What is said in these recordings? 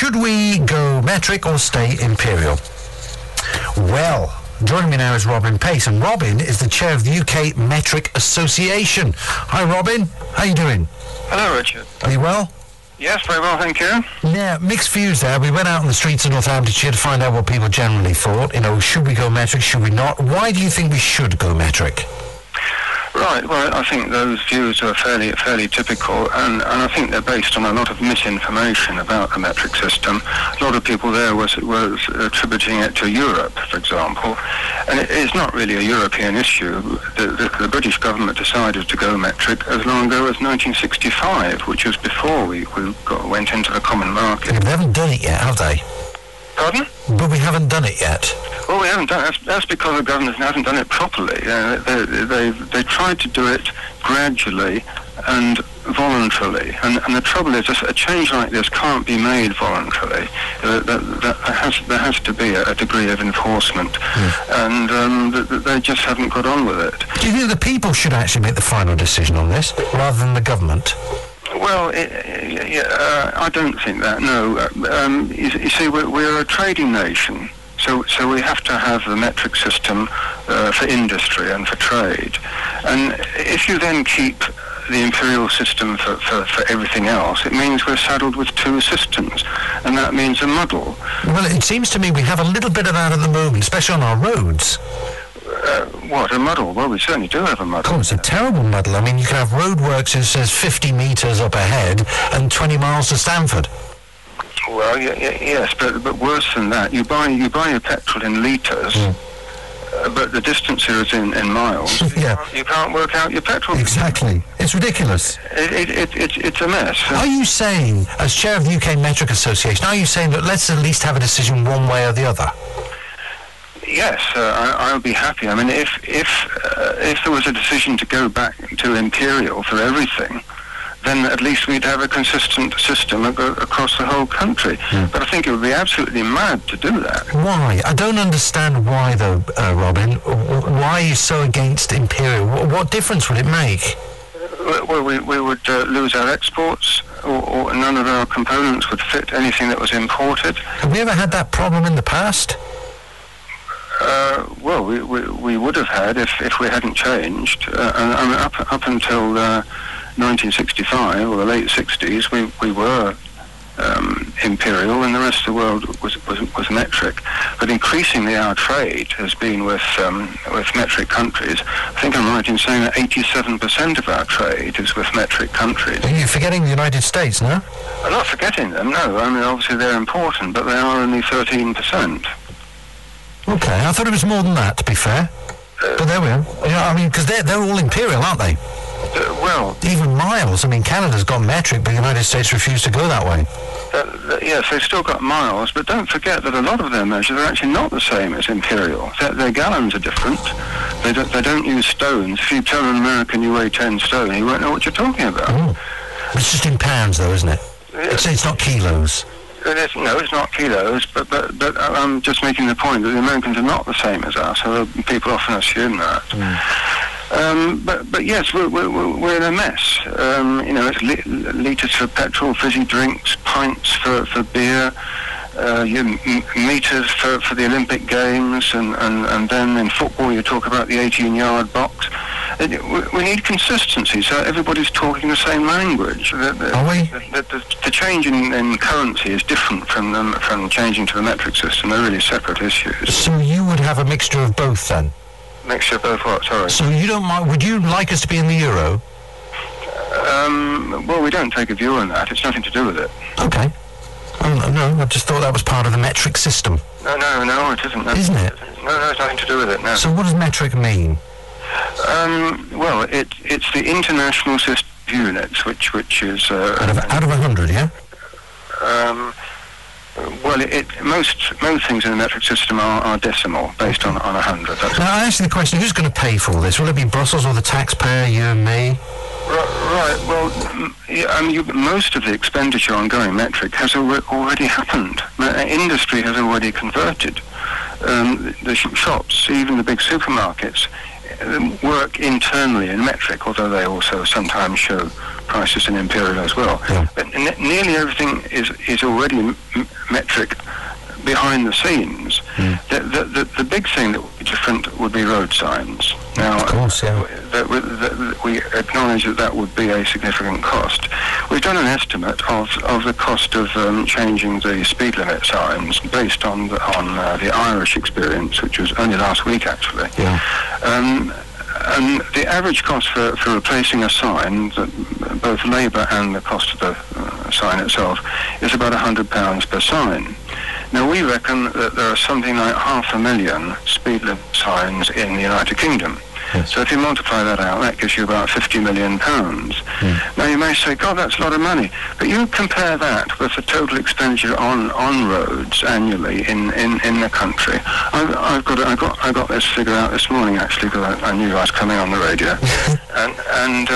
Should we go metric or stay imperial? Well, joining me now is Robin Paice, and Robin is the chair of the UK Metric Association. Hi, Robin. How are you doing? Hello, Richard. Are you well? Yes, very well, thank you. Yeah, mixed views there. We went out on the streets of Northampton to find out what people generally thought. You know, should we go metric, should we not? Why do you think we should go metric? Right, well, I think those views are fairly typical, and I think they're based on a lot of misinformation about the metric system. A lot of people there was attributing it to Europe, for example, and it's not really a European issue. The British government decided to go metric as long ago as 1965, which was before we went into the common market. They haven't done it yet, have they? Pardon? But we haven't done it yet. Well, we haven't done it. That's because the government hasn't done it properly. They tried to do it gradually and voluntarily. And the trouble is, a change like this can't be made voluntarily. There has to be a degree of enforcement. And they just haven't got on with it. Do you think the people should actually make the final decision on this, rather than the government? Well, I don't think that, no. You see, we're a trading nation, so we have to have the metric system for industry and for trade. And if you then keep the imperial system for everything else, it means we're saddled with two systems, and that means a muddle. Well, it seems to me we have a little bit of that at the moment, especially on our roads. What, a muddle? Well, we certainly do have a muddle. Oh, it's a terrible muddle. I mean, you can have roadworks that says 50 metres up ahead and 20 miles to Stamford. Well, yes, but worse than that, you buy your petrol in litres, but the distance here is in miles. Yeah. You can't work out your petrol. Exactly. It's ridiculous. It's a mess. Are you saying, as chair of the UK Metric Association, are you saying that let's at least have a decision one way or the other? Yes, I would be happy. I mean, if there was a decision to go back to imperial for everything, then at least we'd have a consistent system across the whole country. But I think it would be absolutely mad to do that. Why? I don't understand why, though, Robin. Why are you so against imperial? What difference would it make? Well, we would lose our exports, or none of our components would fit anything that was imported. Have we ever had that problem in the past? Well, we would have had if we hadn't changed. And up until 1965 or the late 60s, we were imperial, and the rest of the world was metric. But increasingly, our trade has been with metric countries. I think I'm right in saying that 87% of our trade is with metric countries. Are you forgetting the United States, no? I'm not forgetting them. No, I mean obviously they're important, but they are only 13%. Okay, I thought it was more than that, to be fair. But there we are. You know, I mean, because they're all imperial, aren't they? Well... Even miles. I mean, Canada's got metric, but the United States refused to go that way. Yes, they've still got miles, but don't forget that a lot of their measures are actually not the same as imperial. Their gallons are different. They don't use stones. If you tell an American you weigh 10 stone, he won't know what you're talking about. It's just in pounds, though, isn't it? It's not kilos. No, it's not kilos, but I'm just making the point that the Americans are not the same as us, so people often assume that. But yes, we're in a mess. You know, it's litres for petrol, fizzy drinks, pints for beer, meters for the Olympic Games, and then in football you talk about the 18-yard box. We need consistency, so everybody's talking the same language. Are we? The change in currency is different from changing to the metric system. They're really separate issues. So you would have a mixture of both, then? Mixture of both what? Sorry. So you don't mind? Would you like us to be in the euro? Well, we don't take a view on that. It's nothing to do with it. Okay. No, I just thought that was part of the metric system. No, it isn't. Isn't it? No, it's nothing to do with it, no. So what does metric mean? Well, it's the international system of units, which is... out of 100, yeah? Well, most things in the metric system are decimal, based on 100. Now, I ask you the question, who's going to pay for all this? Will it be Brussels or the taxpayer, you and me? Right, well, most of the expenditure on going metric has already happened. Industry has already converted. The shops, even the big supermarkets, work internally in metric, although they also sometimes show prices in imperial as well. Yeah. But nearly everything is already metric behind the scenes. The big thing that would be different would be road signs. Now, of course, yeah. We acknowledge that would be a significant cost. We've done an estimate of the cost of changing the speed limit signs based on the Irish experience, which was only last week actually. Yeah. And the average cost for replacing a sign, both labour and the cost of the sign itself, is about £100 per sign. Now, we reckon that there are something like 500,000 speed limit signs in the United Kingdom. Yes. So if you multiply that out, that gives you about £50 million. Now, you may say, God, that's a lot of money. But you compare that with the total expenditure on roads annually in the country. I got this figure out this morning, actually, because I knew I was coming on the radio. and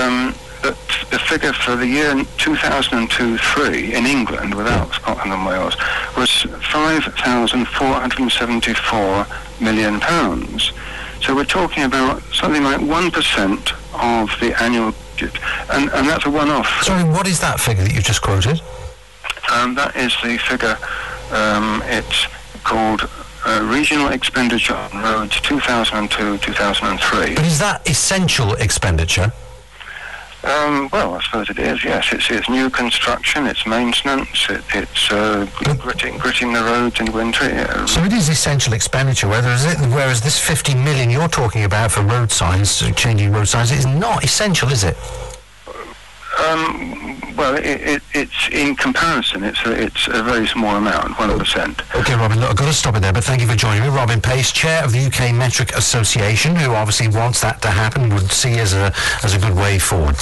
the figure for the year 2002-3 in England, without Scotland and Wales, was £5,474 million. So we're talking about something like 1% of the annual budget, and that's a one-off. Sorry, what is that figure that you just quoted? That is the figure. It's called Regional Expenditure on Roads 2002-2003. But is that essential expenditure? Well, I suppose it is, yes. It's new construction, it's maintenance, it's gritting the roads in winter. So it is essential expenditure, whereas this 50 million you're talking about for road signs, changing road signs, is not essential, is it? Well, it's in comparison, it's a very small amount, 1%. Okay, Robin, look, I've got to stop it there, but thank you for joining me. Robin Paice, Chair of the UK Metric Association, who obviously wants that to happen, would see as a good way forward.